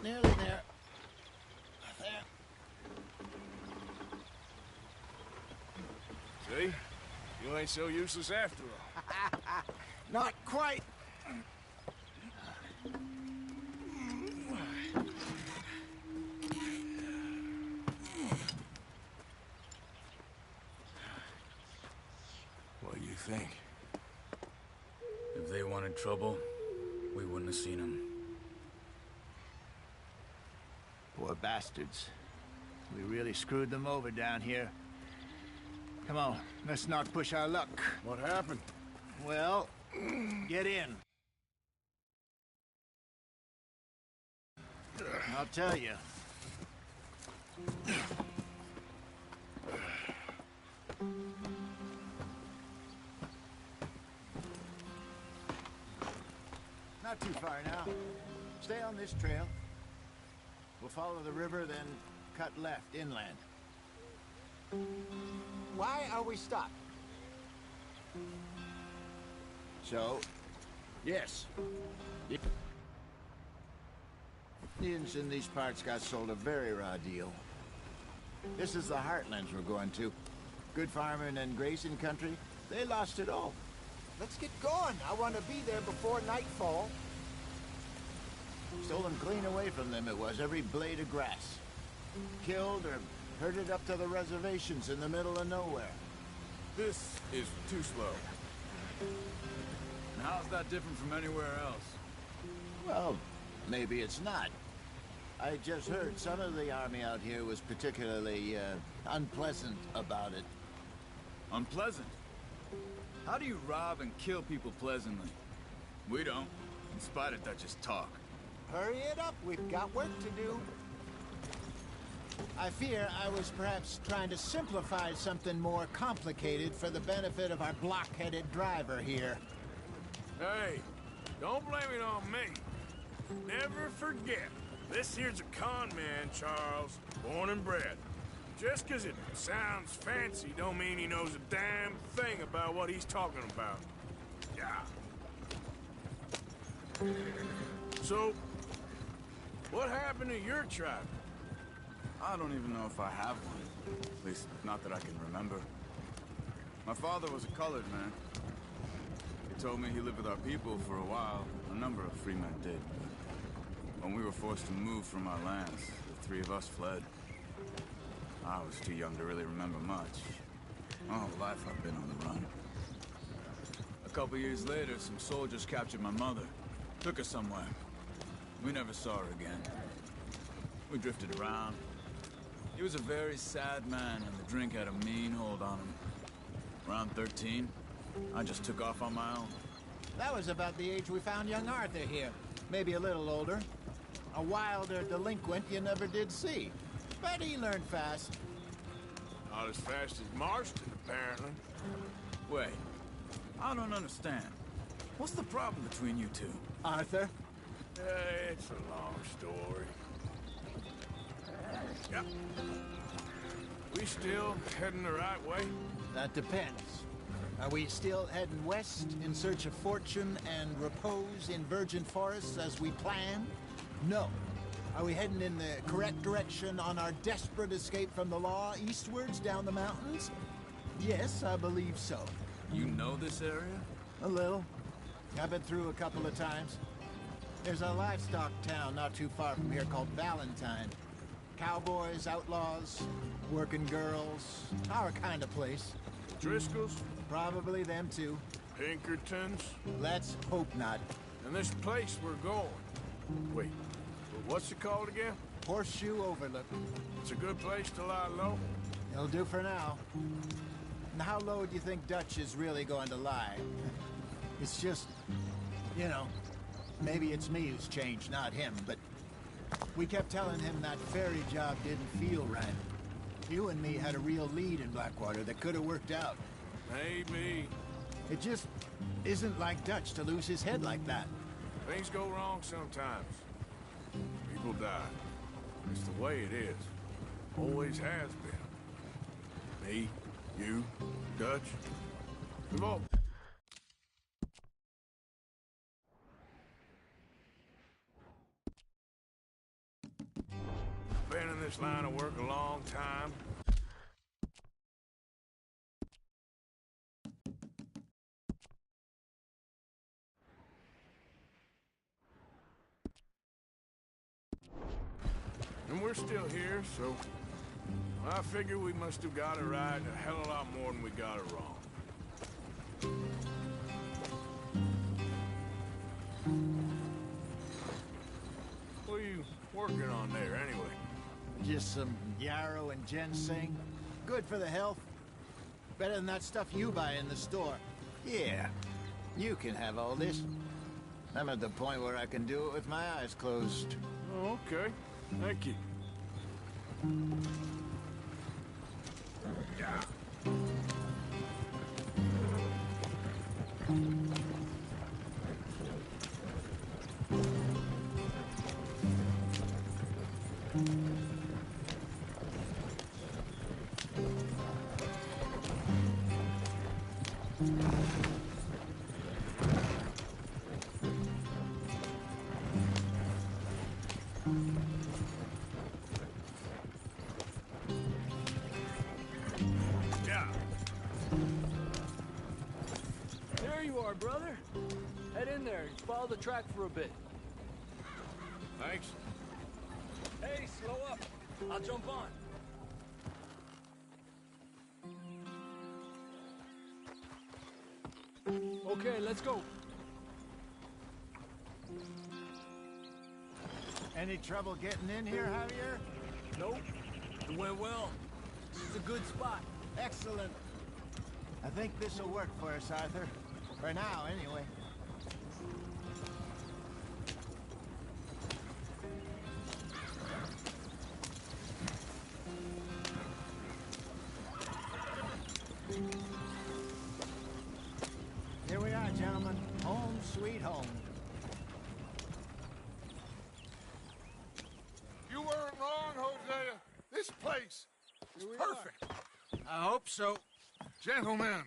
Nearly there. There. See? You ain't so useless after all. Not quite. What do you think? If they wanted trouble, we wouldn't have seen them. Poor bastards. We really screwed them over down here. Come on, let's not push our luck. What happened? Well, get in. I'll tell you. Not too far now. Stay on this trail. We'll follow the river, then cut left inland. Why are we stopped? So, yes. Indians in these parts got sold a very raw deal. This is the heartlands we're going to. Good farming and grazing country. They lost it all. Let's get going. I want to be there before nightfall. Stolen clean away from them it was, every blade of grass. Killed or herded up to the reservations in the middle of nowhere. This is too slow. And how's that different from anywhere else? Well, maybe it's not. I just heard some of the army out here was particularly unpleasant about it. Unpleasant? How do you rob and kill people pleasantly? We don't, in spite of Dutch's talk. Hurry it up, we've got work to do. I fear I was perhaps trying to simplify something more complicated for the benefit of our block-headed driver here. Hey, don't blame it on me. Never forget, this here's a con man, Charles, born and bred. Just 'cause it sounds fancy don't mean he knows a damn thing about what he's talking about. Yeah. So, what happened to your tribe? I don't even know if I have one. At least, not that I can remember. My father was a colored man. He told me he lived with our people for a while. A number of free men did. When we were forced to move from our lands, the three of us fled. I was too young to really remember much. My whole life I've been on the run. A couple years later, some soldiers captured my mother. Took her somewhere. We never saw her again. We drifted around. He was a very sad man, and the drink had a mean hold on him. Around 13, I just took off on my own. That was about the age we found young Arthur here. Maybe a little older. A wilder delinquent you never did see. But he learned fast. Not as fast as Marston, apparently. Wait, I don't understand. What's the problem between you two? Arthur? It's a long story. Yep. We still heading the right way? That depends. Are we still heading west in search of fortune and repose in virgin forests as we planned? No. Are we heading in the correct direction on our desperate escape from the law eastwards down the mountains? Yes, I believe so. You know this area? A little. I've been through a couple of times. There's a livestock town not too far from here called Valentine. Cowboys, outlaws, working girls, our kind of place. Driscoll's? Probably them too. Pinkertons? Let's hope not. And this place we're going. Wait, what's it called again? Horseshoe Overlook. It's a good place to lie low. It'll do for now. And how low do you think Dutch is really going to lie? It's just, you know, maybe it's me who's changed, not him, but we kept telling him that ferry job didn't feel right. You and me had a real lead in Blackwater that could have worked out. Maybe. It just isn't like Dutch to lose his head like that. Things go wrong sometimes. People die. It's the way it is. Always has been. Me, you, Dutch. We've all... this line of work a long time. And we're still here, so I figure we must have got it right a hell of a lot more than we got it wrong. What are you working on there, anyway? Just some yarrow and ginseng. Good for the health. Better than that stuff you buy in the store. Yeah, you can have all this. I'm at the point where I can do it with my eyes closed. Oh, okay. Thank you. Yeah. There you are, brother. Head in there and follow the track for a bit. Thanks. Hey, slow up. I'll jump on. Okay, let's go. Any trouble getting in here, Javier? Nope. It went well. This is a good spot. Excellent. I think this'll work for us, Arthur. For now, anyway. Here we are, gentlemen. Home sweet home. You weren't wrong, Hosea. This place is perfect. I hope so. Gentlemen,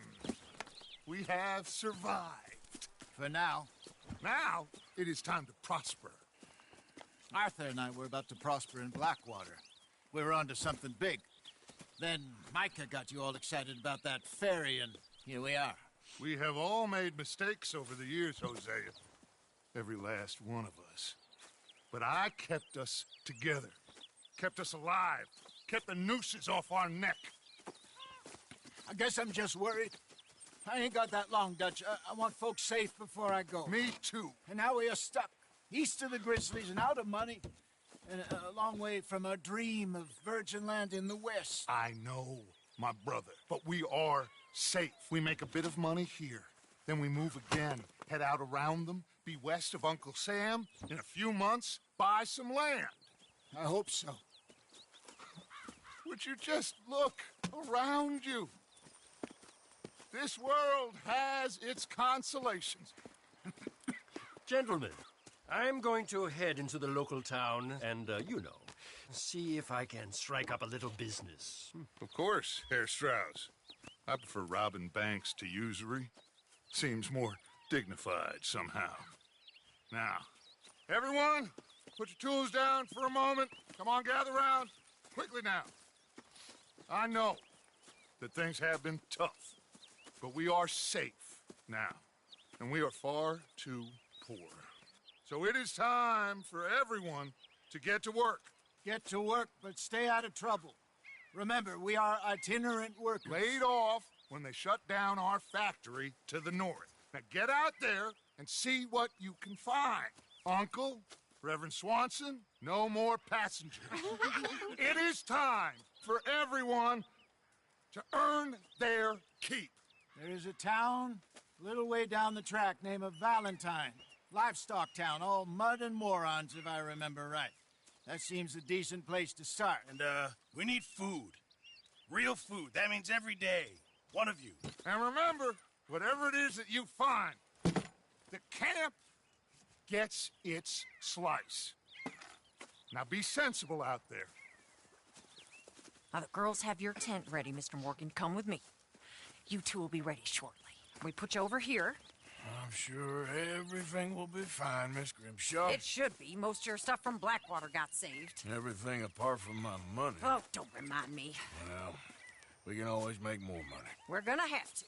we have survived. For now. Now, it is time to prosper. Arthur and I were about to prosper in Blackwater. We were onto something big. Then Micah got you all excited about that ferry, and here we are. We have all made mistakes over the years, Hosea. Every last one of us. But I kept us together. Kept us alive. Kept the nooses off our neck. I guess I'm just worried. I ain't got that long, Dutch. I want folks safe before I go. Me too. And now we are stuck, east of the Grizzlies and out of money, and a long way from our dream of virgin land in the west. I know, my brother, but we are safe. We make a bit of money here. Then we move again, head out around them, be west of Uncle Sam. In a few months, buy some land. I hope so. Would you just look around you? This world has its consolations. Gentlemen, I'm going to head into the local town and, see if I can strike up a little business. Of course, Herr Strauss. I prefer robbing banks to usury. Seems more dignified somehow. Now, everyone, put your tools down for a moment. Come on, gather round. Quickly now. I know that things have been tough, but we are safe now, and we are far too poor. So it is time for everyone to get to work. Get to work, but stay out of trouble. Remember, we are itinerant workers. Laid off when they shut down our factory to the north. Now get out there and see what you can find. Uncle, Reverend Swanson, no more passengers. It is time for everyone to earn their keep. There is a town a little way down the track named Valentine. Livestock town, all mud and morons, if I remember right. That seems a decent place to start. And, we need food. Real food. That means every day. One of you. And remember, whatever it is that you find, the camp gets its slice. Now be sensible out there. Now, the girls have your tent ready, Mr. Morgan. Come with me. You two will be ready shortly. We put you over here. I'm sure everything will be fine, Miss Grimshaw. It should be. Most of your stuff from Blackwater got saved. Everything apart from my money. Oh, don't remind me. Well, we can always make more money. We're gonna have to.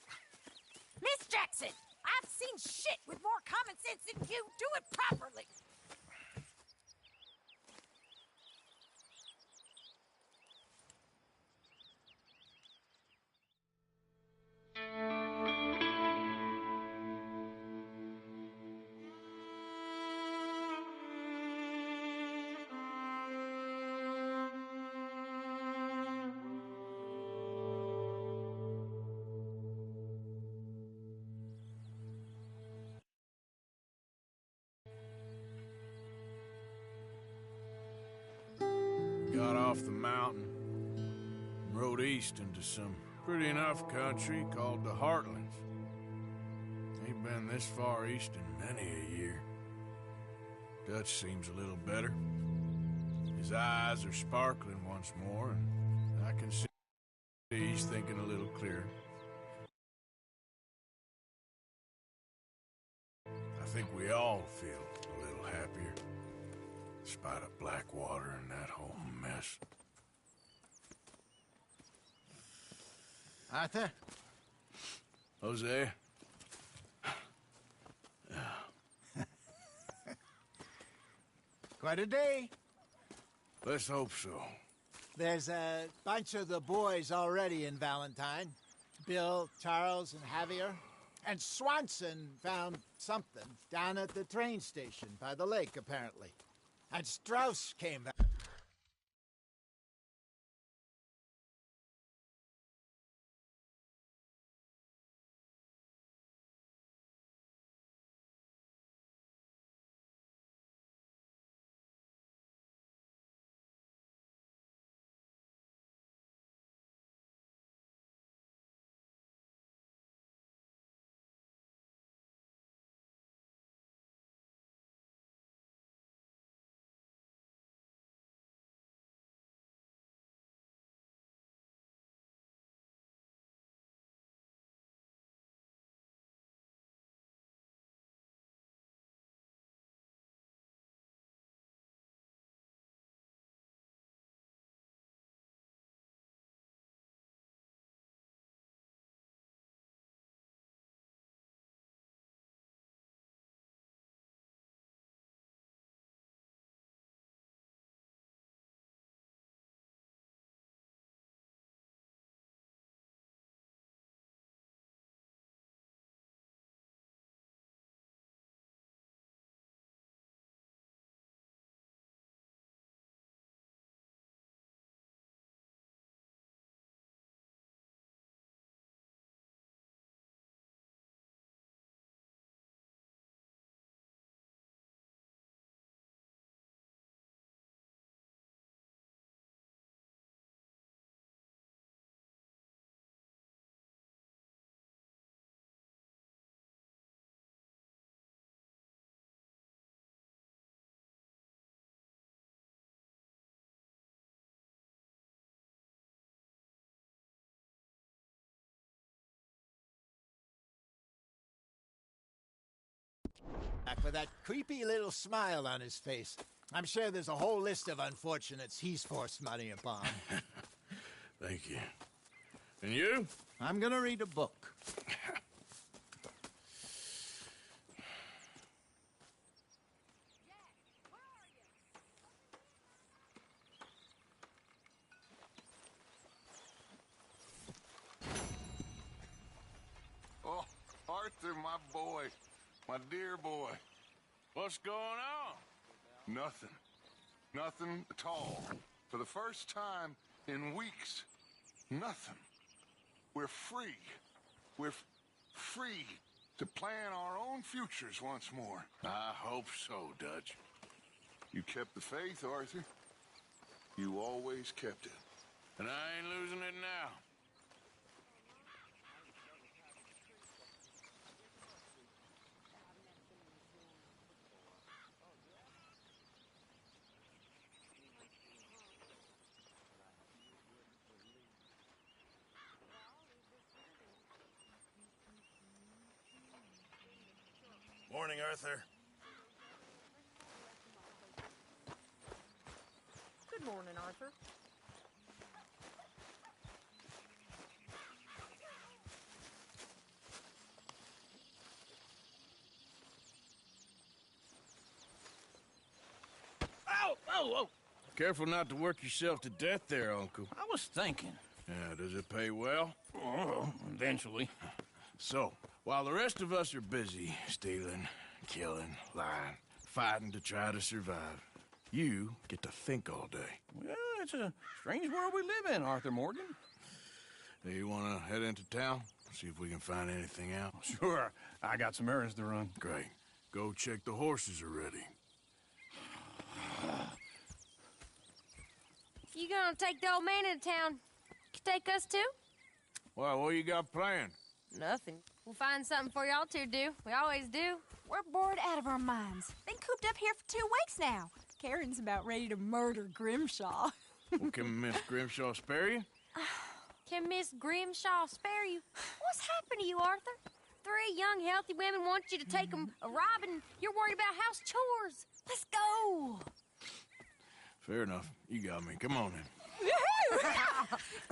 Miss Jackson, I've seen shit with more common sense than you. Do it properly. Got off the mountain, rode east into some pretty enough country called the Heartlands. Ain't been this far east in many a year. Dutch seems a little better. His eyes are sparkling once more, and I can see he's thinking a little clearer. I think we all feel a little happier, in spite of Blackwater and that whole mess. Arthur? Jose? Quite a day. Let's hope so. There's a bunch of the boys already in Valentine. Bill, Charles, and Javier. And Swanson found something down at the train station by the lake, apparently. And Strauss came back. With that creepy little smile on his face. I'm sure there's a whole list of unfortunates he's forced money upon. Thank you. And you? I'm gonna read a book. Oh, Arthur, my boy. My dear boy. What's going on? Nothing. Nothing at all. For the first time in weeks, nothing. We're free. We're free to plan our own futures once more. I hope so, Dutch. You kept the faith, Arthur. You always kept it. And I ain't losing it now. Morning, Arthur. Good morning, Arthur. Ow! Oh, oh! Careful not to work yourself to death there, Uncle. I was thinking. Yeah, does it pay well? Oh, eventually. So, while the rest of us are busy stealing, killing, lying, fighting to try to survive, you get to think all day. Well, it's a strange world we live in, Arthur Morgan. Do you want to head into town? See if we can find anything out? Sure, I got some errands to run. Great. Go check the horses are ready. You gonna take the old man into town? Take us too? Well, what you got planned? Nothing. We'll find something for y'all to do. We always do. We're bored out of our minds. Been cooped up here for 2 weeks now. Karen's about ready to murder Grimshaw. Well, can Miss Grimshaw spare you? Can Miss Grimshaw spare you? What's happened to you, Arthur? 3 young, healthy women want you to take them a robbing. You're worried about house chores. Let's go. Fair enough. You got me. Come on then.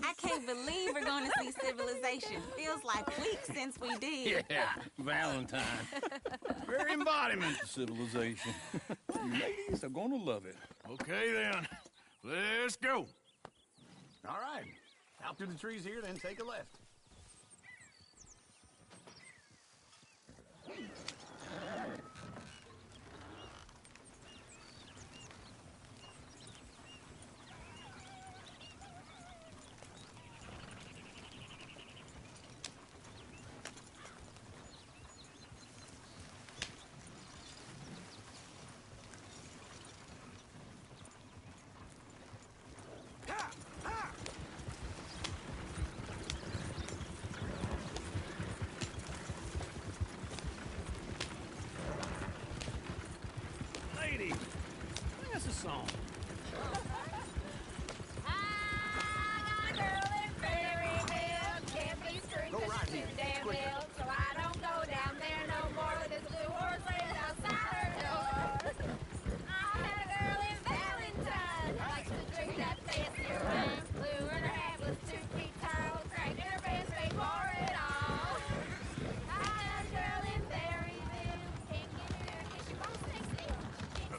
I can't believe we're going to see civilization. Feels like weeks since we did. Yeah, Valentine. Very embodiment of civilization. You ladies are going to love it. Okay then. Let's go. All right. Out through the trees here, then take a left. Ladies, sing us a song. Go right here. Quicker. So I don't go down there no more with this blue horse laying outside her door. I met a girl in Valentine. Likes to drink that fancy wine. Blue and her hat was 2 feet tall. Cranking her best way for it all. I met a girl in Berryville. Can't get her there because she won't stay still.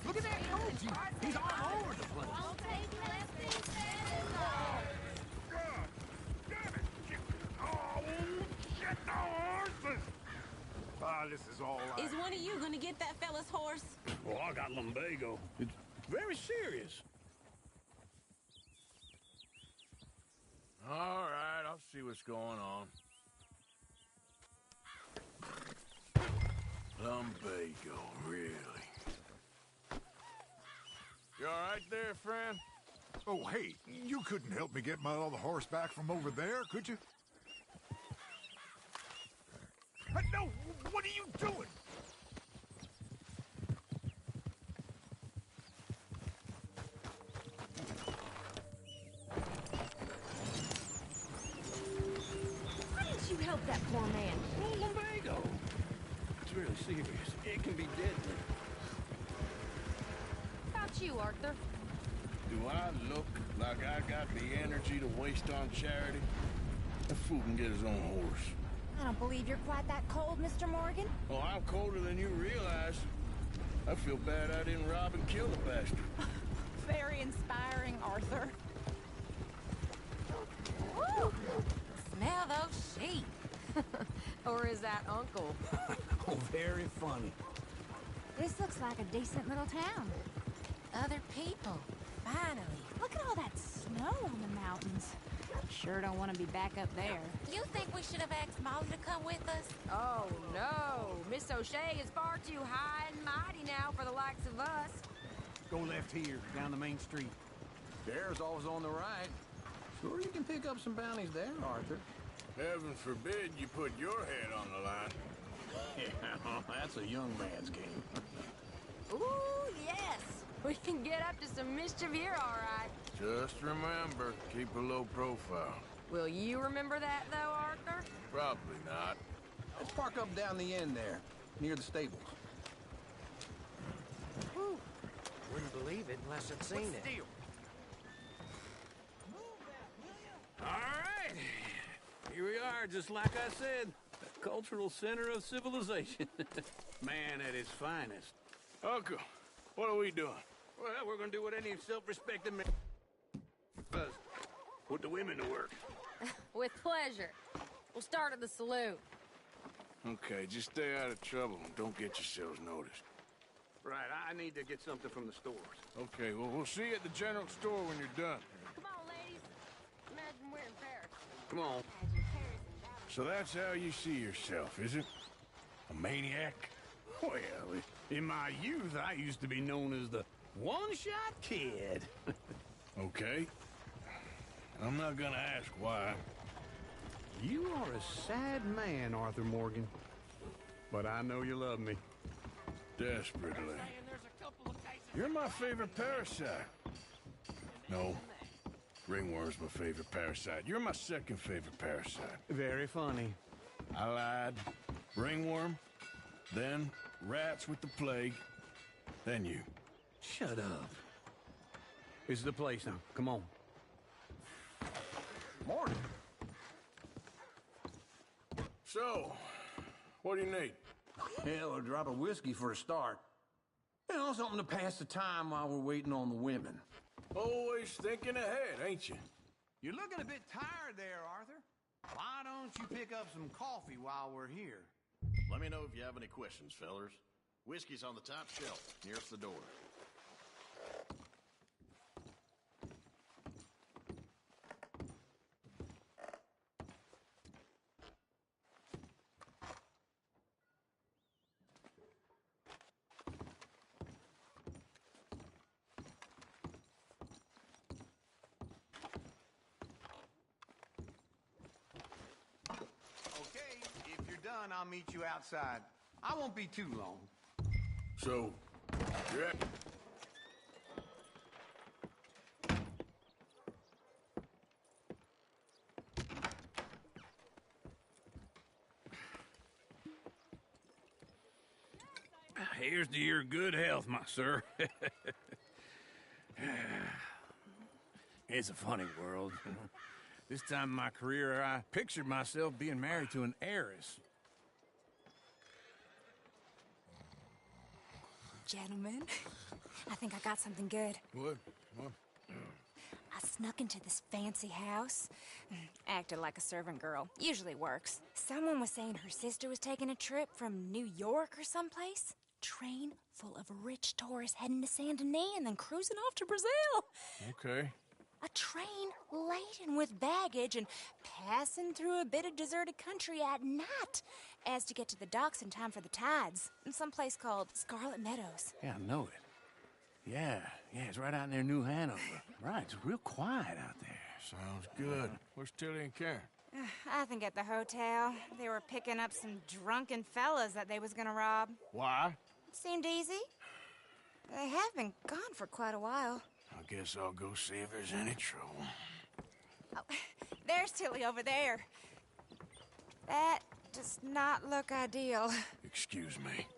Look at that coach. He's all over the place. Won't take less than 7 hours. Ah, this is all right. Is one of you going to get that fella's horse? Well, I got lumbago. It's very serious. All right, I'll see what's going on. Lumbago, really? You all right there, friend? Oh, hey, you couldn't help me get my other horse back from over there, could you? No, what are you doing? Why didn't you help that poor man? Oh, lumbago. It's really serious. It can be deadly. How about you, Arthur? Do I look like I got the energy to waste on charity? That fool can get his own horse. I don't believe you're quite that cold, Mr. Morgan. Oh, I'm colder than you realize. I feel bad I didn't rob and kill the bastard. Very inspiring, Arthur. Woo! Smell those sheep. Or is that Uncle? Oh, very funny. This looks like a decent little town. Other people. Finally. Look at all that snow on the mountains. Sure don't want to be back up there. You think we should have asked Molly to come with us? Oh, no. Miss O'Shea is far too high and mighty now for the likes of us. Go left here, down the main street. There's always on the right. Sure, you can pick up some bounties there, Arthur. Heaven forbid you put your head on the line. Yeah, that's a young man's game. Ooh, yes. We can get up to some mischief here, all right. Just remember, keep a low profile. Will you remember that, though, Arthur? Probably not. Let's park up down the end there, near the stables. Whew. Wouldn't believe it unless I'd seen it. Deal. All right. Here we are, just like I said. The cultural center of civilization. Man at his finest. Uncle, what are we doing? Well, we're gonna do what any self-respecting man does. Put the women to work. With pleasure. We'll start at the saloon. Okay, just stay out of trouble and don't get yourselves noticed. Right, I need to get something from the stores. Okay, well, we'll see you at the general store when you're done. Come on, ladies. Imagine we're in Paris. Come on. Imagine Paris and Dallas. So that's how you see yourself, is it? A maniac? Well, in my youth, I used to be known as the one-shot kid. Okay. I'm not gonna ask why. You are a sad man, Arthur Morgan. But I know you love me. Desperately. You're my favorite parasite. No. Ringworm's my favorite parasite. You're my second favorite parasite. Very funny. I lied. Ringworm, then rats with the plague, then you. Shut up. This is the place now. Come on. Morning. So, what do you need? Hell, a drop of whiskey for a start. You know, something to pass the time while we're waiting on the women. Always thinking ahead, ain't you? You're looking a bit tired there, Arthur. Why don't you pick up some coffee while we're here? Let me know if you have any questions, fellers. Whiskey's on the top shelf, nearest the door. Okay, if you're done, I'll meet you outside. I won't be too long. So, you're at... Here's to your good health, my sir. It's a funny world. This time in my career, I pictured myself being married to an heiress. Gentlemen, I think I got something good. What? I snuck into this fancy house. Acted like a servant girl. Usually works. Someone was saying her sister was taking a trip from New York or someplace. Train full of rich tourists heading to Saint Denis and then cruising off to Brazil. Okay. A train laden with baggage and passing through a bit of deserted country at night as to get to the docks in time for the tides in some place called Scarlet Meadows. Yeah, I know it. Yeah, it's right out near New Hanover. Right, it's real quiet out there. Sounds good. Where's Tilly and Karen? I think at the hotel. They were picking up some drunken fellas that they was gonna rob. Why? Seemed easy. They have been gone for quite a while. I guess I'll go see if there's any trouble. Oh, there's Tilly over there. That does not look ideal. Excuse me.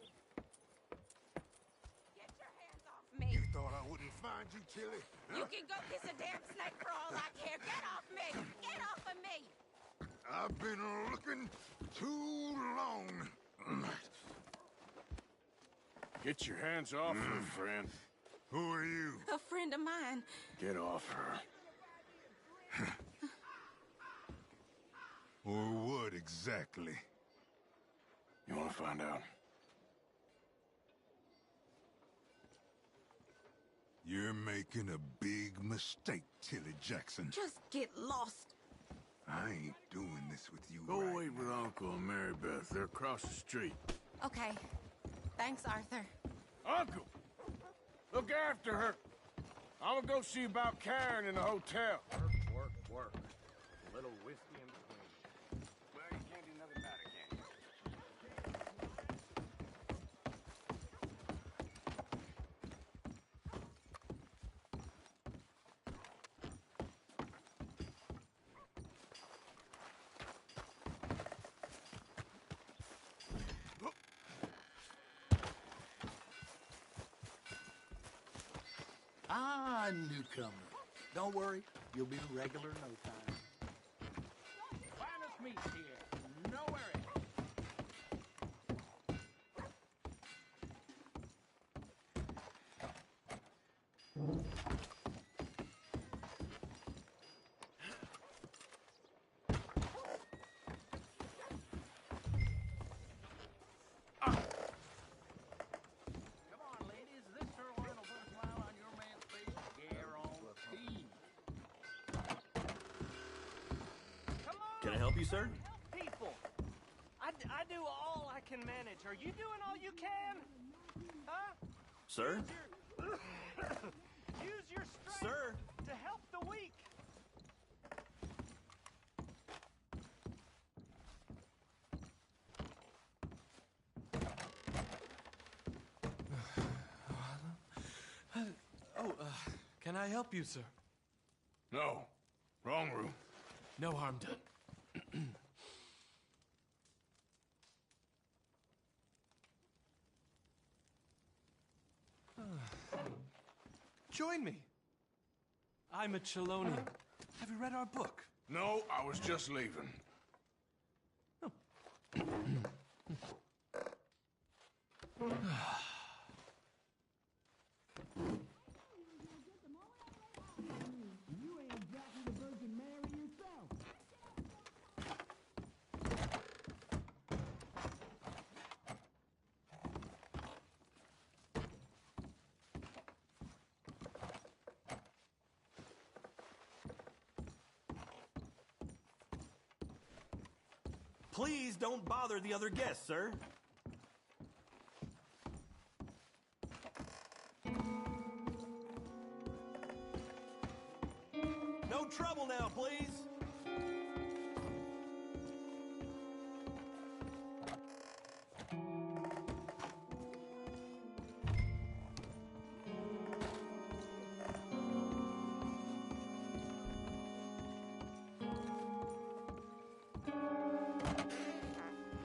Get your hands off me. Thought I wouldn't find you, Tilly? You can go kiss a damn snake for all I care. Get off me! Get off of me! I've been looking too long. Get your hands off her, friend. Who are you? A friend of mine. Get off her. Or what exactly? You want to find out? You're making a big mistake, Tilly Jackson. Just get lost. I ain't doing this with you Go right wait with now. Uncle and Mary Beth. They're across the street. Okay. Thanks, Arthur. Uncle! Look after her. I'm gonna go see about Karen in the hotel. Work. A little whiskey in between. Well, you can't do nothing about it, can you? Ah, newcomer. Don't worry, you'll be regular in no time. Finest meats here. No worries. Can I help you, sir? People, I do all I can manage. Are you doing all you can? Huh? Sir? Use your strength Sir? to help the weak. Can I help you, sir? No. Wrong room. No harm done. Join me. I'm a Chelonian. Have you read our book? No, I was just leaving. Please don't bother the other guests, sir. No trouble now, please.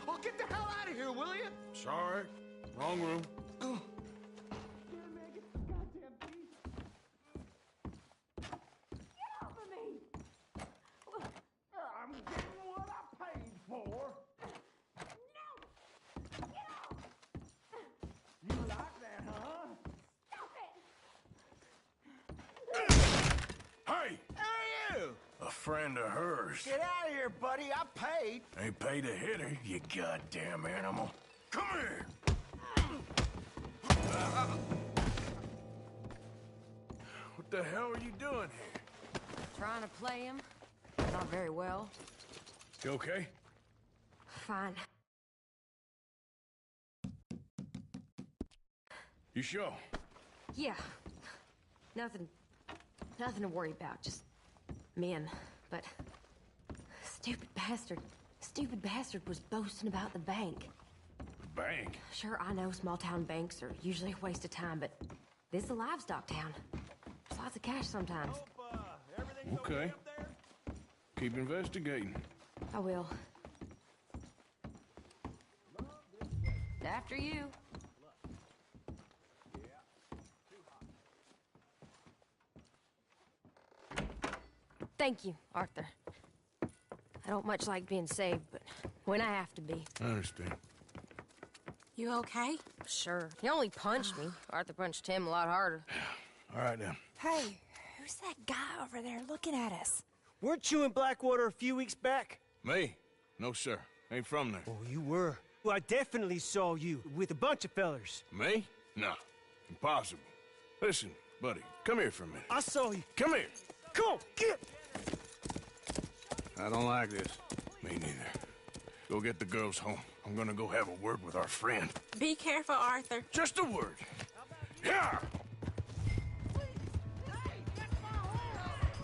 Oh, get the hell out of here, will you? Sorry. Wrong room. I'm getting what I paid for. You like that, huh? Hey! Hey, you! A friend of hers. Get out of here, buddy. I paid. Ain't paid to hit her, you goddamn animal. Come here! What the hell are you doing here? Trying to play him. Not very well. You okay? Fine. You sure? Yeah. Nothing to worry about. Just men. But stupid bastard was boasting about the bank. The bank? Sure, I know small town banks are usually a waste of time, but this is a livestock town. There's lots of cash sometimes. Okay. Keep investigating. I will. After you. Thank you, Arthur. I don't much like being saved, but when I have to be. I understand. You okay? Sure. He only punched me. Arthur punched him a lot harder. All right, now. Hey, who's that guy over there looking at us? Weren't you in Blackwater a few weeks back? Me? No, sir. Ain't from there. Oh, you were. Well, I definitely saw you with a bunch of fellers. Me? No. Impossible. Listen, buddy, come here for a minute. I saw you. Come here. Come on, get! I don't like this. Me neither. Go get the girls home. I'm gonna go have a word with our friend. Be careful, Arthur. Just a word. Yeah!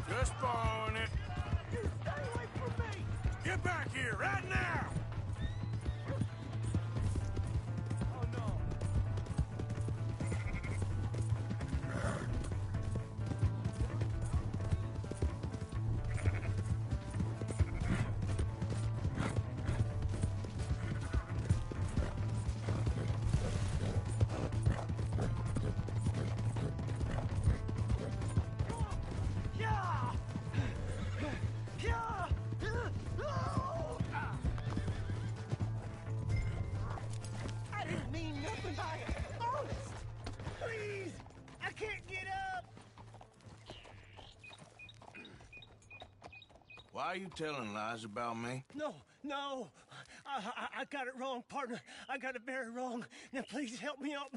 Just borrowing it. You stay away from me! Get back here right now! Oh, no. Why are you telling lies about me? No, no. I got it wrong, partner. I got it very wrong. Now, please help me up.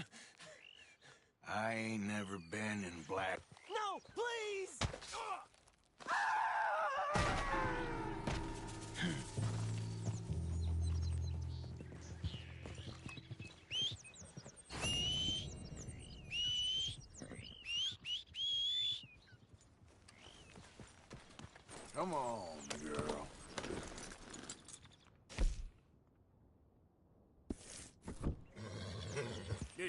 I ain't never been in black. No, please! Come on, girl. Yeah.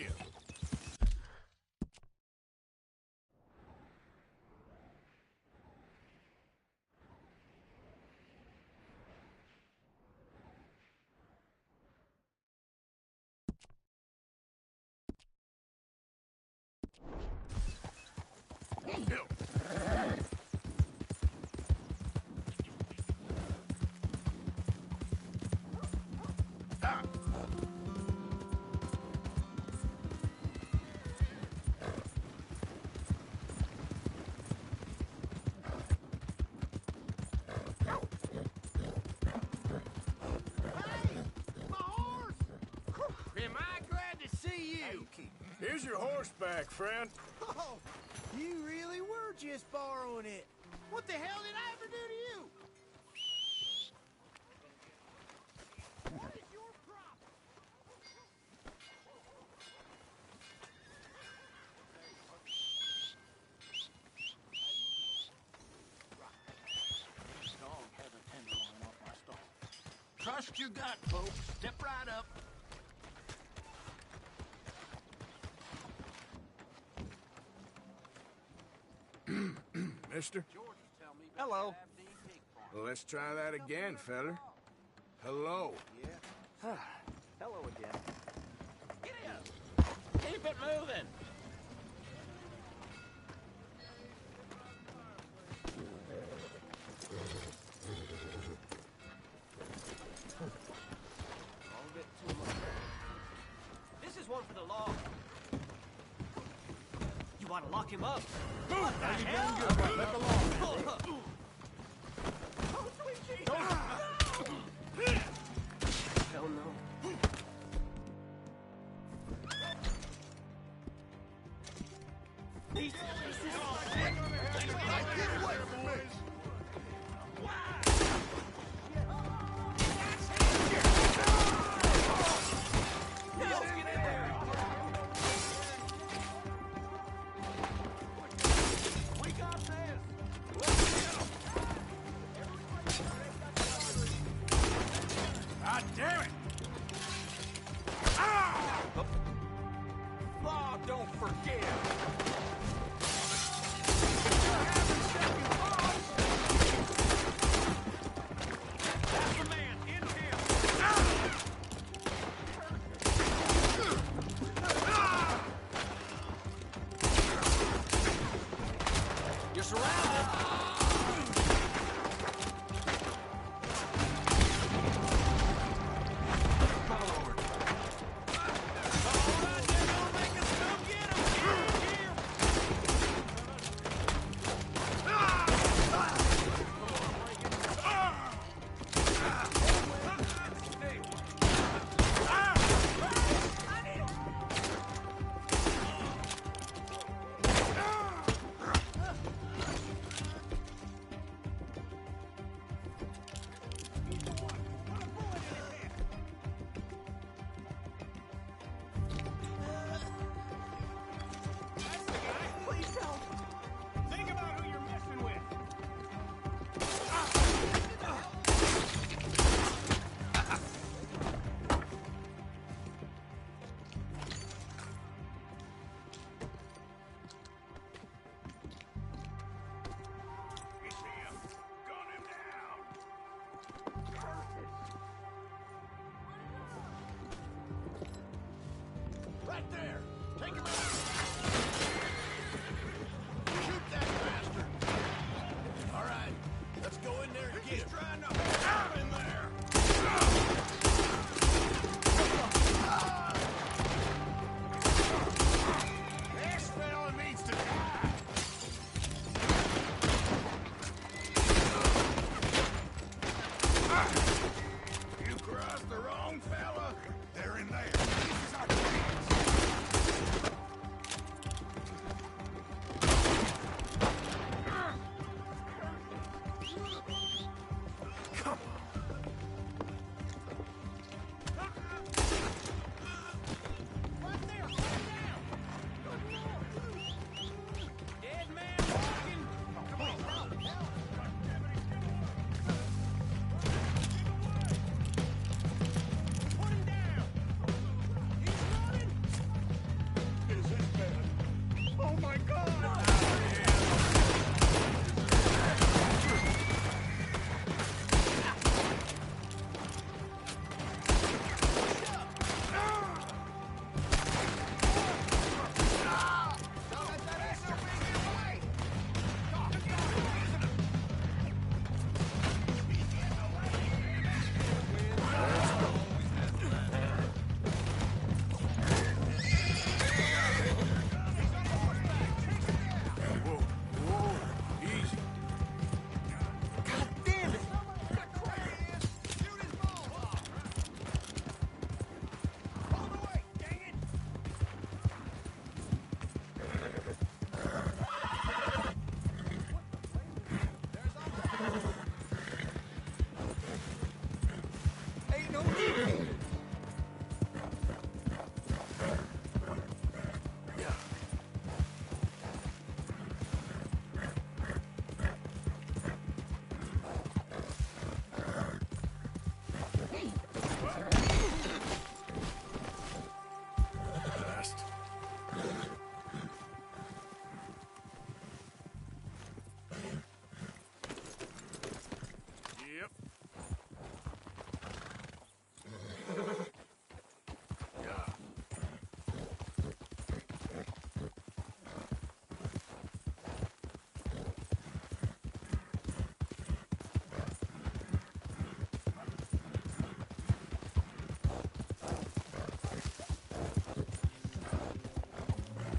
Here's your horseback, friend. Oh, you really were just borrowing it. What the hell did I ever do to you? What is your problem? Dog has a tenderloin off my stall. Trust your gut, folks. Step right up. Mister? Hello. Well, let's try that again, feller. Hello. Yeah. Hello again. Giddy up. Keep it moving. This is one for the law. You want to lock him up? What the hell? Let the law. Oh, sweet Jesus! Hell no. God damn it! Law don't forgive. That's the man. In him. You're surrounded. Right there! Take him out! Shoot that bastard! All right, let's go in there and get him. He's trying to hold out in there! This fella needs to die!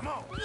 on. Work.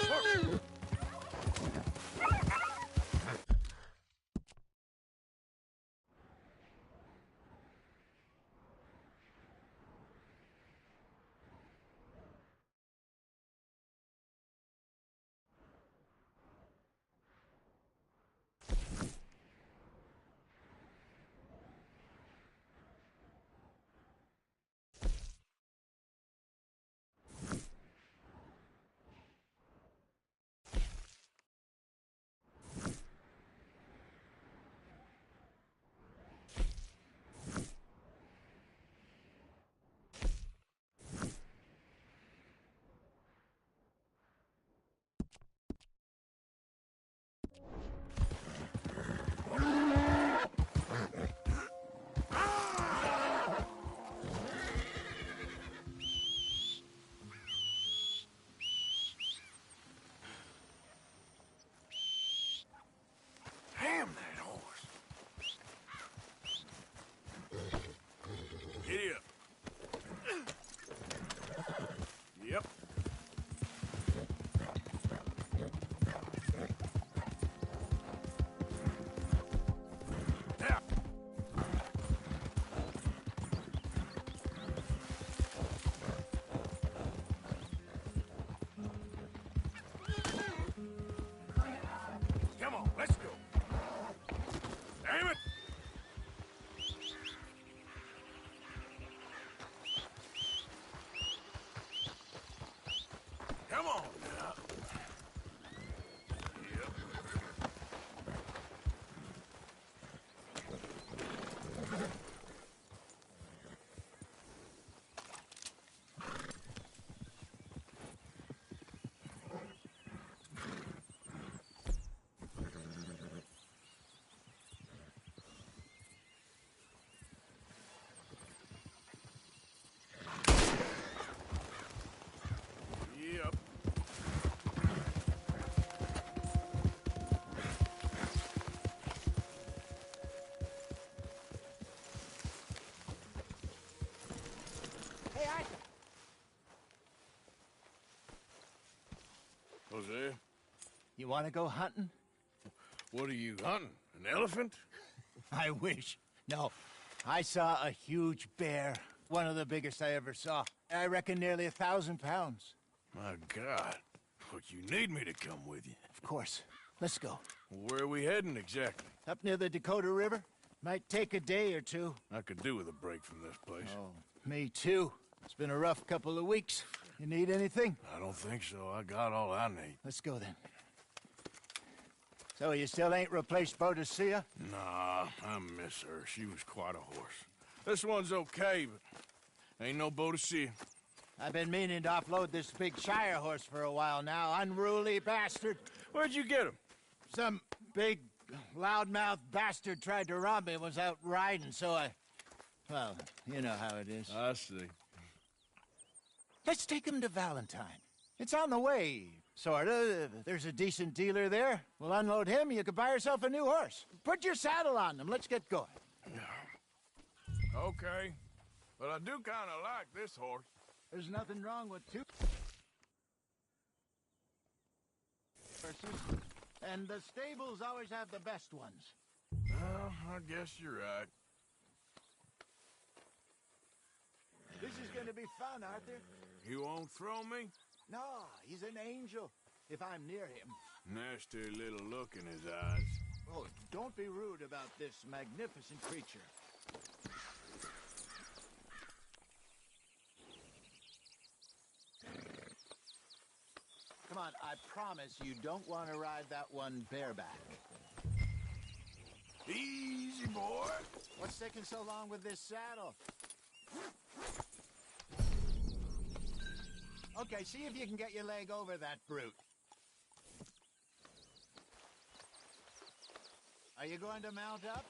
Damn that horse. Giddy up. Yep. Now. Come on, let's go. Damn it! Come on now. Yep. Yep. Hey, Arthur. Jose, You want to go hunting? what are you hunting? An elephant? I wish. No. I saw a huge bear. One of the biggest I ever saw. I reckon nearly 1,000 pounds. My God. Look, you need me to come with you. Of course. Let's go. Where are we heading exactly? Up near the Dakota River. Might take a day or two. I could do with a break from this place. Oh, me too. It's been a rough couple of weeks. You need anything? I don't think so. I got all I need. Let's go then. So you still ain't replaced Boadicea? Nah, I miss her. She was quite a horse. This one's okay, but ain't no Boadicea. I've been meaning to offload this big Shire horse for a while now. Unruly bastard. Where'd you get him? Some big, loudmouth bastard tried to rob me and was out riding, so well, you know how it is. I see. Let's take him to Valentine. It's on the way, sorta. There's a decent dealer there. We'll unload him, you could buy yourself a new horse. Put your saddle on him, let's get going. Okay, but I do kind of like this horse. There's nothing wrong with two horses, and the stables always have the best ones. Well, I guess you're right. This is gonna be fun, Arthur. You won't throw me? No, he's an angel, if I'm near him. Nasty little look in his eyes. Oh, don't be rude about this magnificent creature. Come on, I promise you don't want to ride that one bareback. Easy, boy. What's taking so long with this saddle? Okay, see if you can get your leg over that brute. Are you going to mount up?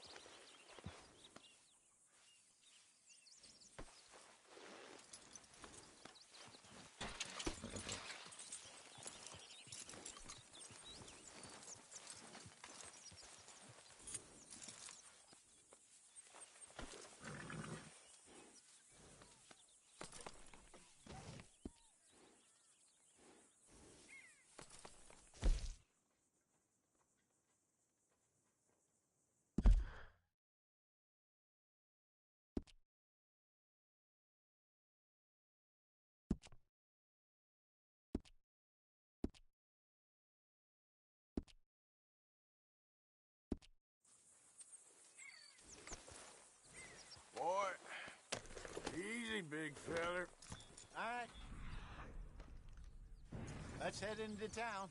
Let's head into town.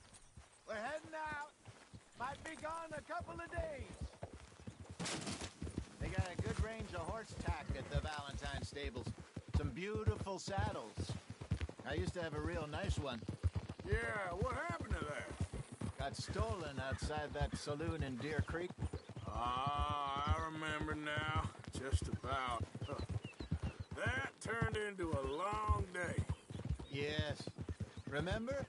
We're heading out. Might be gone a couple of days. They got a good range of horse tack at the Valentine stables. Some beautiful saddles. I used to have a real nice one. Yeah, what happened to that? Got stolen outside that saloon in Deer Creek. Ah, I remember now. Just about. That turned into a long day. Yes. Remember?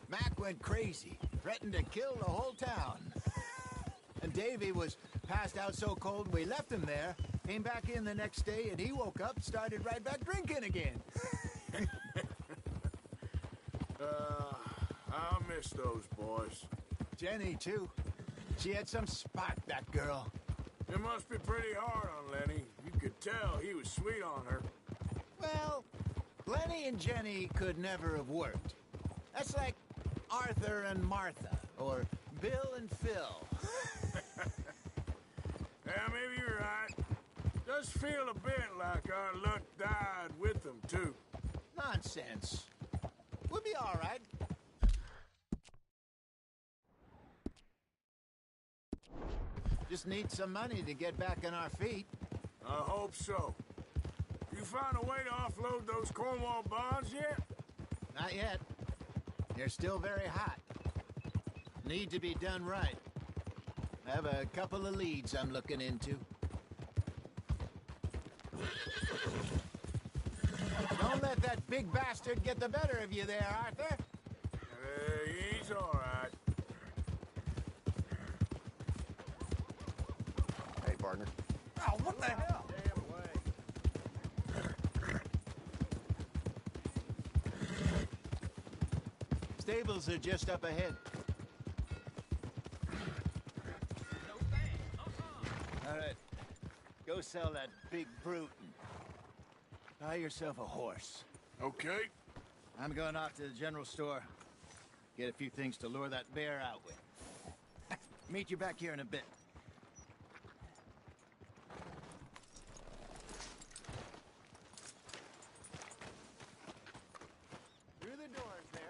Mac went crazy, threatened to kill the whole town. And Davy was passed out so cold we left him there, came back in the next day, and he woke up, started right back drinking again. I'll miss those boys. Jenny, too. She had some spark, that girl. It must be pretty hard on Lenny. You could tell he was sweet on her. Well, Lenny and Jenny could never have worked. That's like Arthur and Martha, or Bill and Phil. Yeah, maybe you're right. Does feel a bit like our luck died with them, too. Nonsense. We'll be all right. Just need some money to get back on our feet. I hope so. You found a way to offload those Cornwall bonds yet? Not yet. They're still very hot. Need to be done right. I have a couple of leads I'm looking into. Don't let that big bastard get the better of you there, Arthur. He's all right. Hey, partner. Oh, what the hell? Stables are just up ahead. All right. Go sell that big brute and buy yourself a horse. Okay. I'm going off to the general store. Get a few things to lure that bear out with. Meet you back here in a bit. Through the doors there.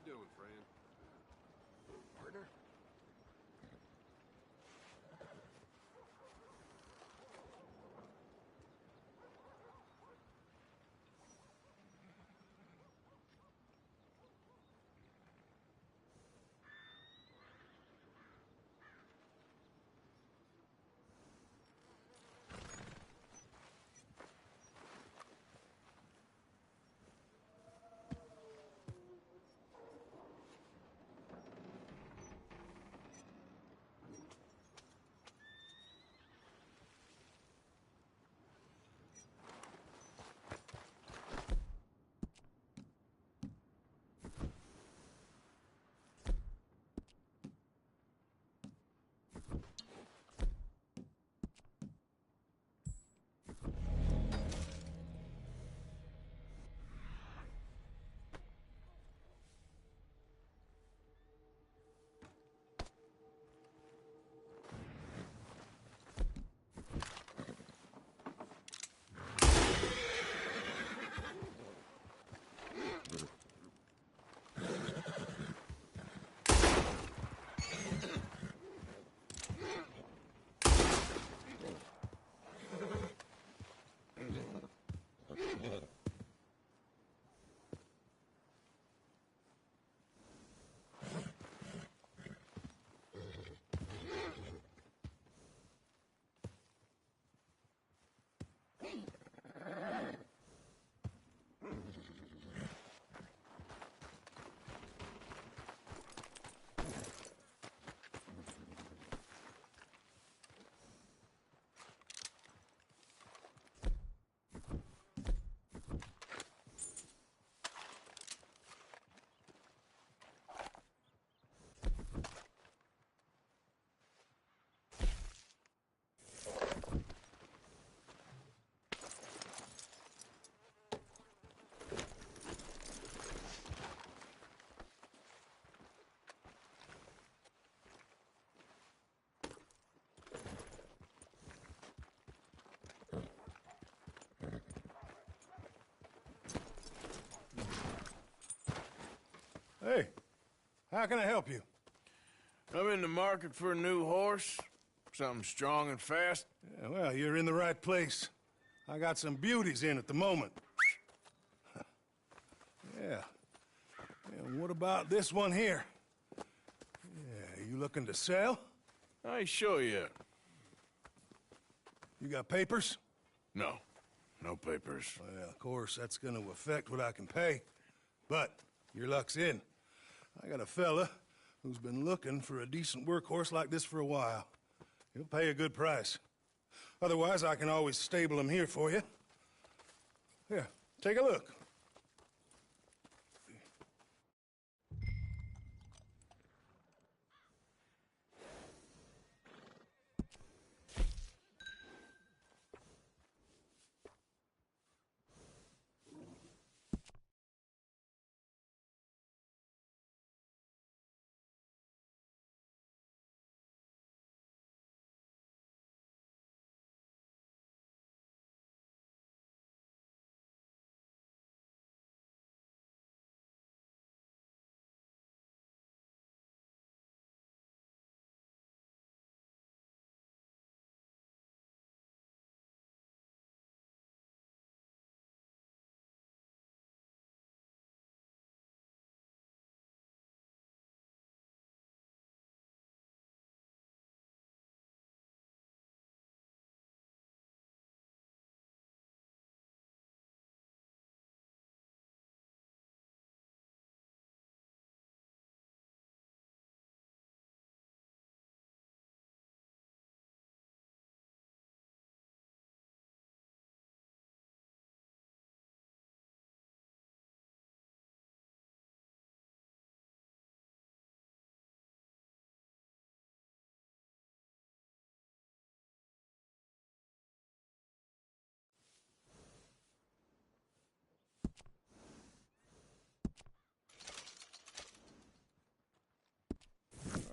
doing, friend? Partner? Hey, how can I help you? I'm in the market for a new horse. Something strong and fast. Yeah, well, you're in the right place. I got some beauties in at the moment. Yeah. And what about this one here? Yeah, you looking to sell? I show you. You got papers? No. No papers. Well, of course, that's gonna affect what I can pay. But your luck's in. I got a fella who's been looking for a decent workhorse like this for a while. He'll pay a good price. Otherwise, I can always stable him here for you. Here, take a look.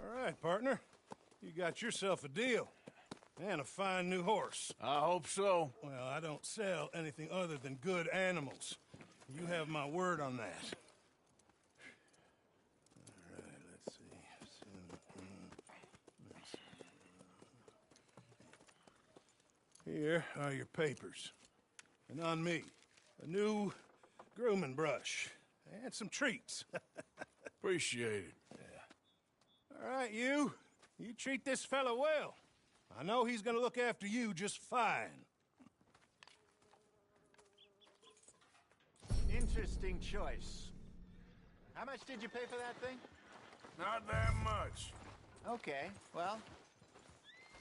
All right, partner. You got yourself a deal. And a fine new horse. I hope so. Well, I don't sell anything other than good animals. You have my word on that. Here are your papers. And on me, a new grooming brush and some treats. Appreciate it. Yeah. All right, you treat this fella well. I know he's gonna look after you just fine. Interesting choice. How much did you pay for that thing? Not that much. Okay, well,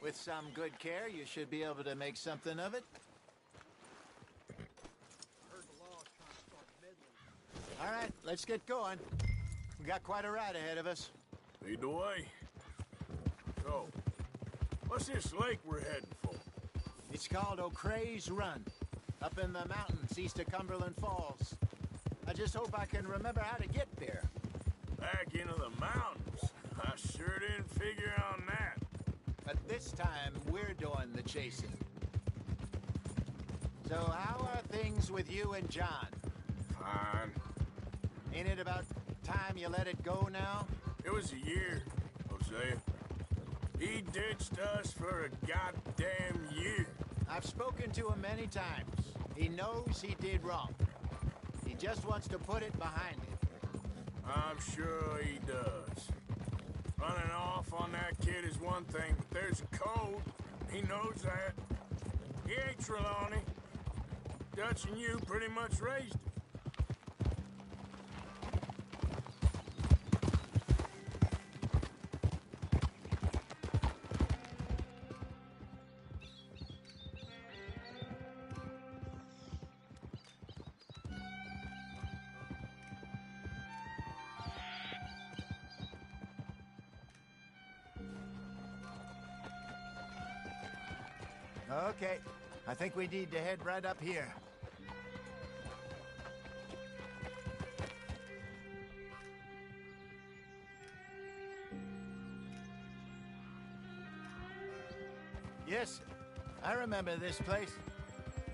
with some good care, you should be able to make something of it. All right, let's get going. We got quite a ride ahead of us. Lead the way. So, what's this lake we're heading for? It's called O'Creagh's Run, up in the mountains east of Cumberland Falls. I just hope I can remember how to get there. Back into the mountains? I sure didn't figure on that. But this time, we're doing the chasing. So how are things with you and John? Fine. Ain't it about time you let it go now? It was a year, Hosea. He ditched us for a goddamn year. I've spoken to him many times. He knows he did wrong. He just wants to put it behind him. I'm sure he does. Running off on that kid is one thing, but there's a code. He knows that. He ain't Trelawney. Dutch and you pretty much raised him. Okay, I think we need to head right up here. Yes, I remember this place.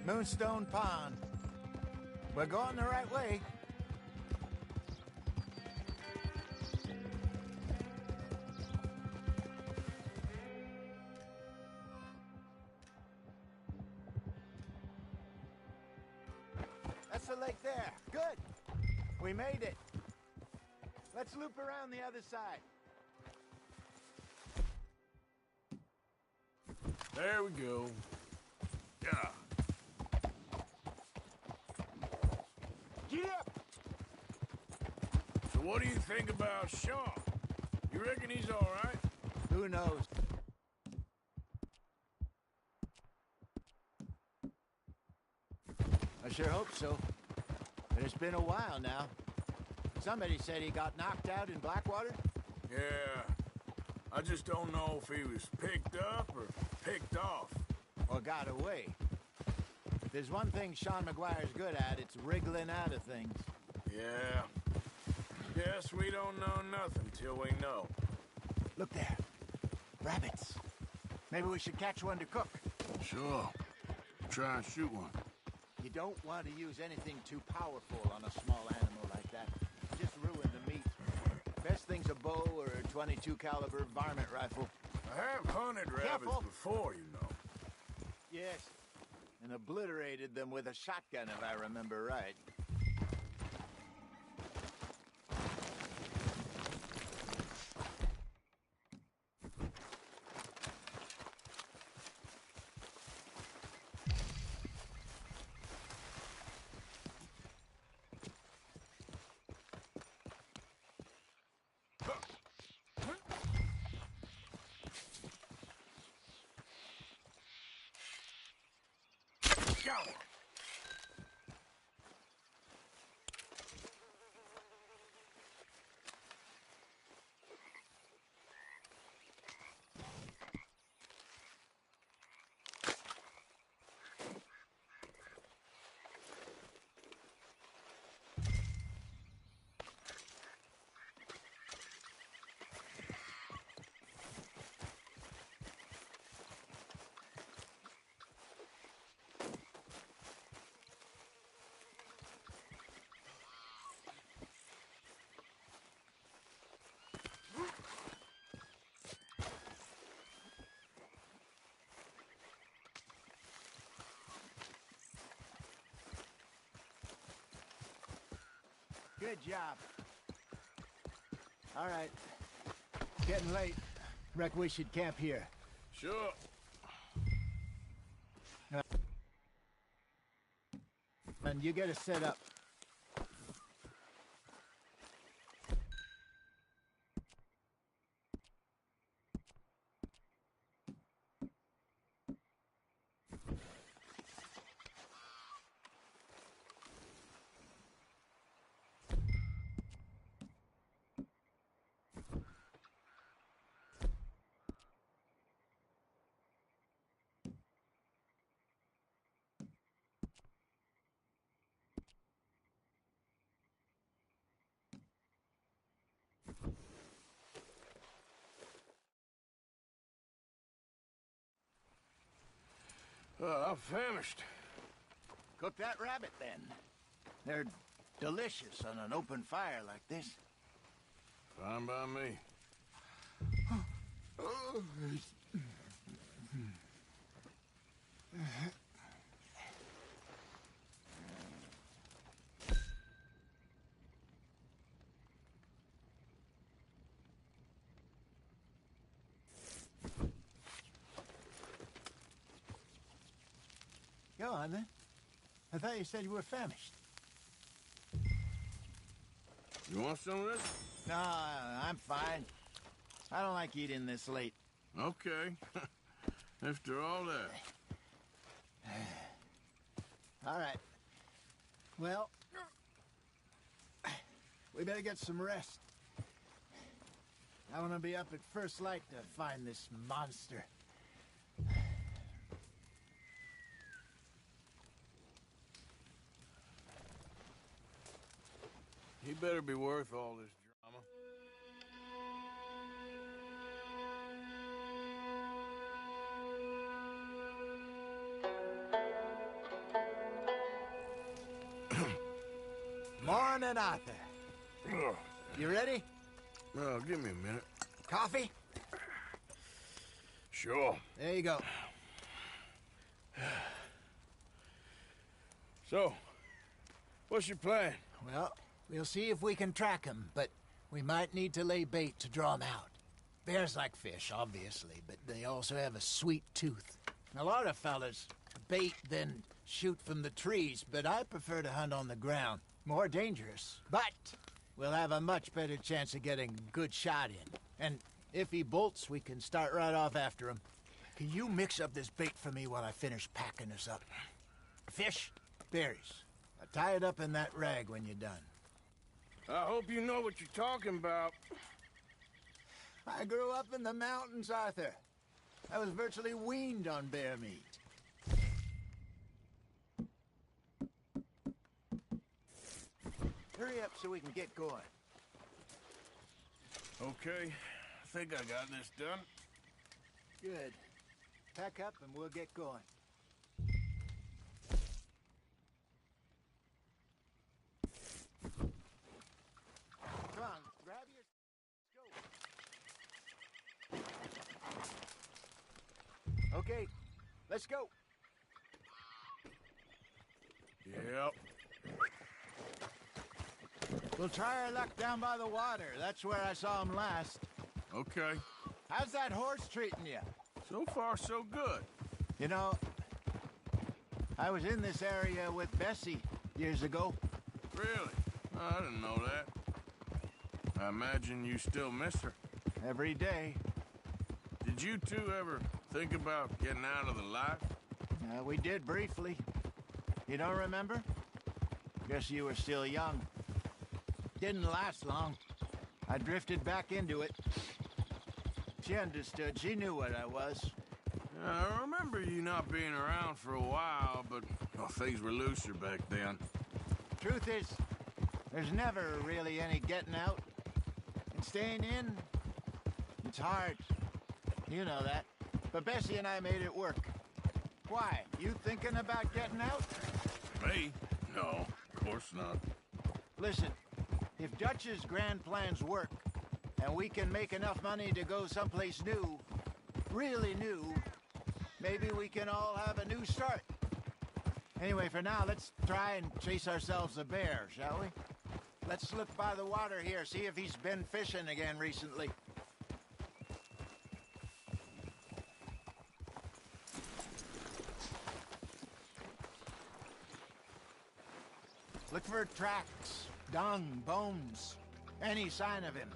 Moonstone Pond. We're going the right way. That's the lake there. Good. We made it. Let's loop around the other side. There we go. Yeah. Get up! So what do you think about Sean? You reckon he's all right? Who knows? I sure hope so. But it's been a while now. Somebody said he got knocked out in Blackwater? Yeah. I just don't know if he was picked up or picked off. Or got away. If there's one thing Sean McGuire's good at, it's wriggling out of things. Yeah. Guess we don't know nothing till we know. Look there. Rabbits. Maybe we should catch one to cook. Sure. Try and shoot one. You don't want to use anything too powerful on a small animal like that. Just ruin the meat. Best thing's a bow or a 22 caliber varmint rifle. I have hunted rabbits before, you know. Yes. And obliterated them with a shotgun, if I remember right. Go! Good job. All right. Getting late. Reckon we should camp here. Sure. And you get us set up. I'm famished. Cook that rabbit, then. They're delicious on an open fire like this. Fine by me. Go on, then. I thought you said you were famished. You want some of this? No, I'm fine. I don't like eating this late. Okay. After all that. All right. Well, we better get some rest. I want to be up at first light to find this monster. He better be worth all this drama. Morning, Arthur. You ready? Well, give me a minute. Coffee? Sure. There you go. So, what's your plan? Well, we'll see if we can track him, but we might need to lay bait to draw him out. Bears like fish, obviously, but they also have a sweet tooth. A lot of fellas bait, then shoot from the trees, but I prefer to hunt on the ground. More dangerous, but we'll have a much better chance of getting a good shot in. And if he bolts, we can start right off after him. Can you mix up this bait for me while I finish packing this up? Fish, berries. Tie it up in that rag when you're done. I hope you know what you're talking about. I grew up in the mountains, Arthur. I was virtually weaned on bear meat. Hurry up so we can get going. Okay, I think I got this done. Good. Pack up and we'll get going. Come on, grab your... Go. Okay, let's go. Yep. We'll try our luck down by the water. That's where I saw him last. Okay. How's that horse treating you? So far, so good. You know, I was in this area with Bessie years ago. Really? I didn't know that. I imagine you still miss her. Every day. Did you two ever think about getting out of the life? We did briefly. You don't remember? Guess you were still young. Didn't last long. I drifted back into it. She understood. She knew what I was. I remember you not being around for a while, but well, things were looser back then. Truth is, there's never really any getting out. And staying in, it's hard. You know that. But Bessie and I made it work. Why? You thinking about getting out? Me? No, of course not. Listen, if Dutch's grand plans work, and we can make enough money to go someplace new, really new, maybe we can all have a new start. Anyway, for now, let's try and chase ourselves a bear, shall we? Let's slip by the water here, see if he's been fishing again recently. Look for tracks, dung, bones, any sign of him.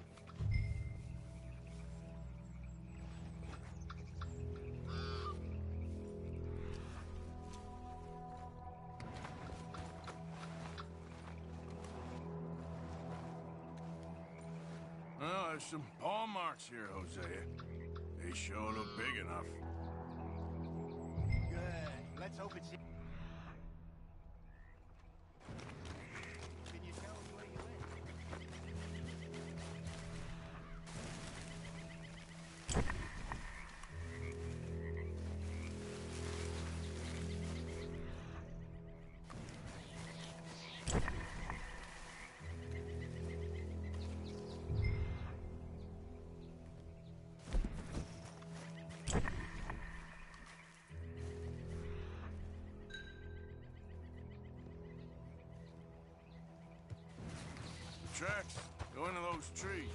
Well, there's some paw marks here, Hosea. They sure look big enough. Good. Let's hope it's... Can you tell me where you Tracks go into those trees.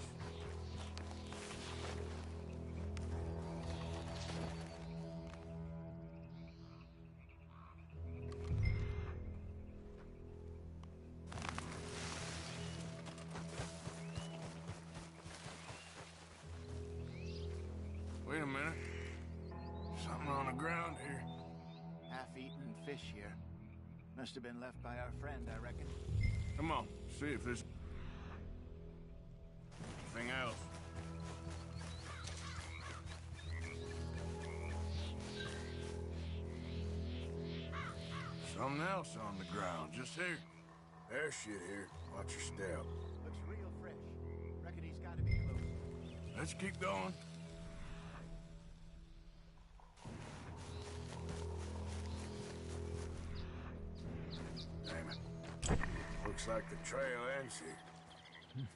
Wait a minute. Something on the ground here. Half-eaten fish here. Must have been left by our friend, I reckon. Come on, see if there's anything else. Something else on the ground, just here. There's shit here. Watch your step. Looks real fresh. Reckon he's gotta be close. Let's keep going. Damn it. Looks like the trail ends here.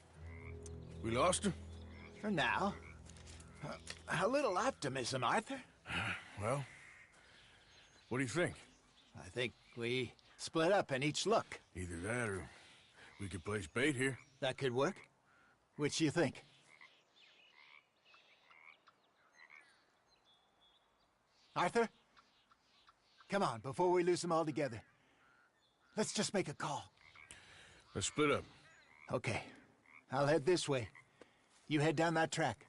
We lost him? For now. A little optimism, Arthur. Well, what do you think? I think we split up and each look. Either that or we could place bait here. That could work. Which do you think? Arthur? Come on, before we lose them all together. Let's just make a call. Let's split up. Okay. I'll head this way. You head down that track.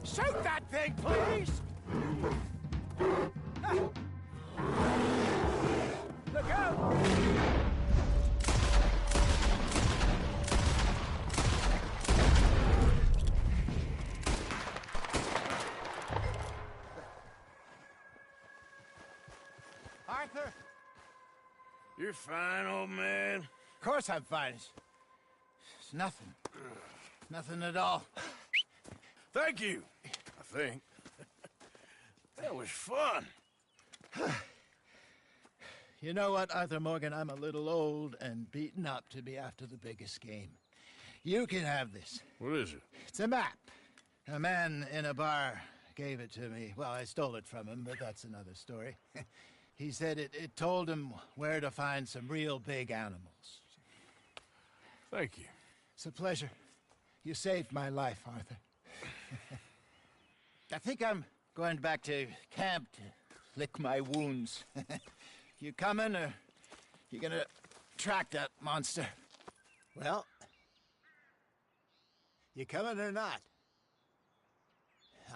Shoot that thing, please! Look out! Arthur? You're fine, old man. Of course I'm fine. It's nothing. Nothing at all. Thank you, I think. That was fun. You know what, Arthur Morgan? I'm a little old and beaten up to be after the biggest game. You can have this. What is it? It's a map. A man in a bar gave it to me. Well, I stole it from him, but that's another story. He said it told him where to find some real big animals. Thank you. It's a pleasure. You saved my life, Arthur. I think I'm going back to camp to lick my wounds. You coming, or you gonna track that monster? Well, You coming or not?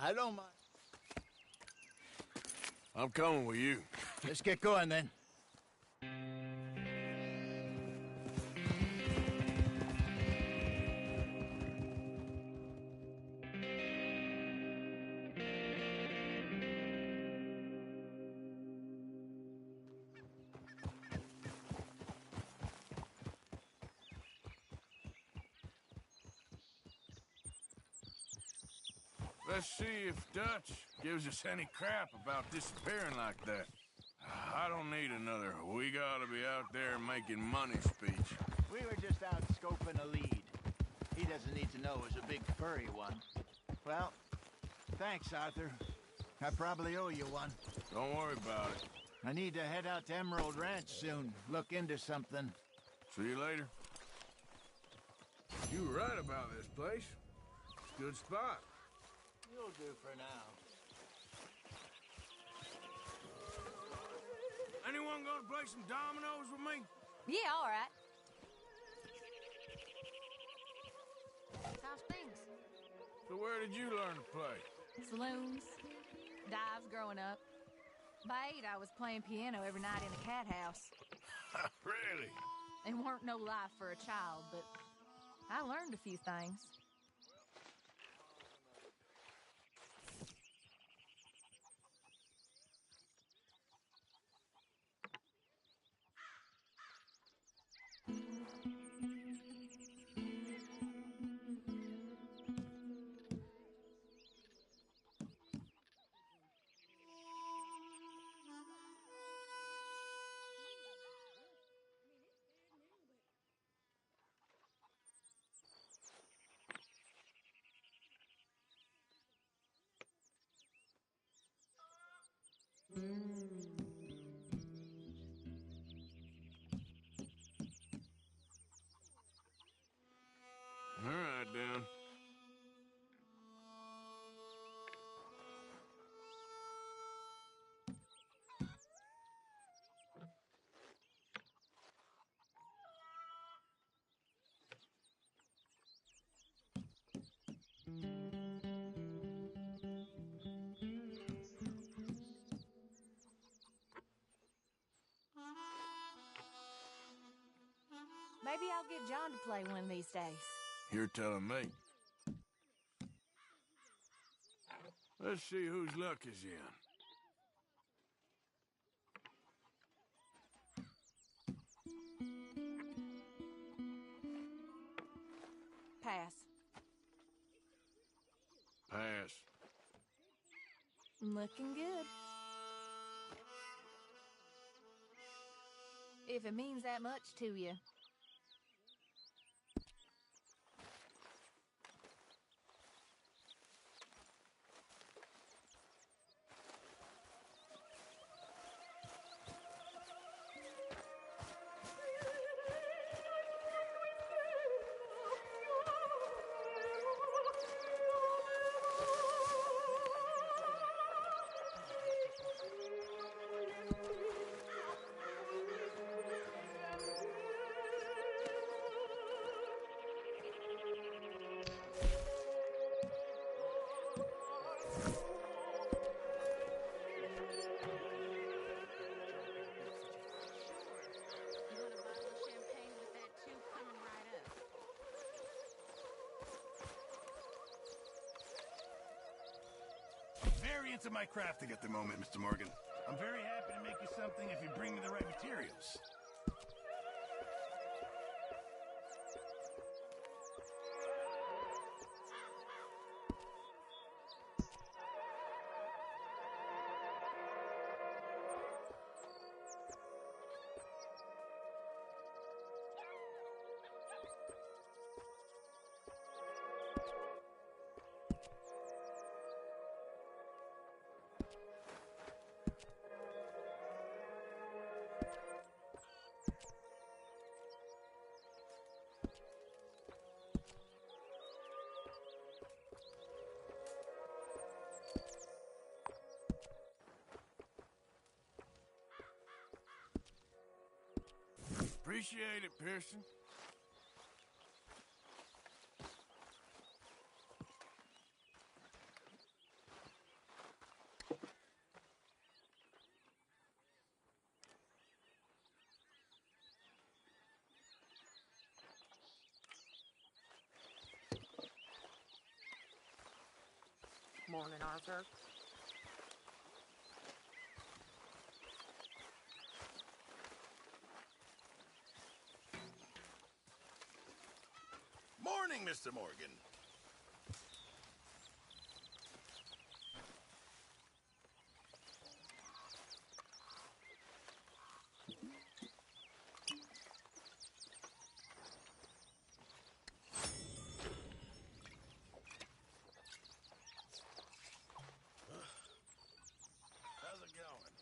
I don't mind. I'm coming with you. Let's get going then. Let's see if Dutch gives us any crap about disappearing like that. I don't need another "we gotta be out there making money" speech. We were just out scoping a lead. He doesn't need to know it was a big furry one. Well, thanks, Arthur. I probably owe you one. Don't worry about it. I need to head out to Emerald Ranch soon. Look into something. See you later. You were right about this place. It's a good spot. You'll do for now. Anyone gonna play some dominoes with me? Yeah, all right. How's things? So where did you learn to play? Saloons, dives growing up. By 8, I was playing piano every night in a cat house. Really? It weren't no life for a child, but I learned a few things. All right, then. Maybe I'll get John to play one of these days. You're telling me. Let's see whose luck is in. Pass. Pass. Looking good. If it means that much to you. Very into my crafting at the moment, Mr. Morgan. I'm very happy to make you something if you bring me the right materials. Appreciate it, Pearson. Morning, Arthur. Morning, Mr. Morgan. How's it going?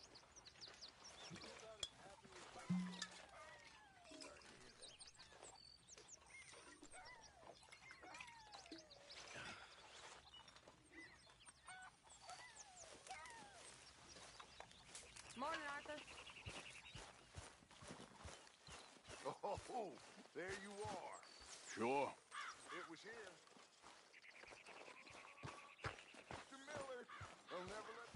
Morning, Arthur. Oh, there you are. Sure. It was him. Mr. Miller. I'll never let...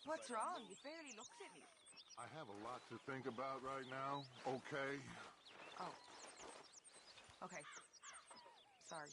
What's wrong? You barely looked at me. I have a lot to think about right now, okay? Oh. Okay. Sorry.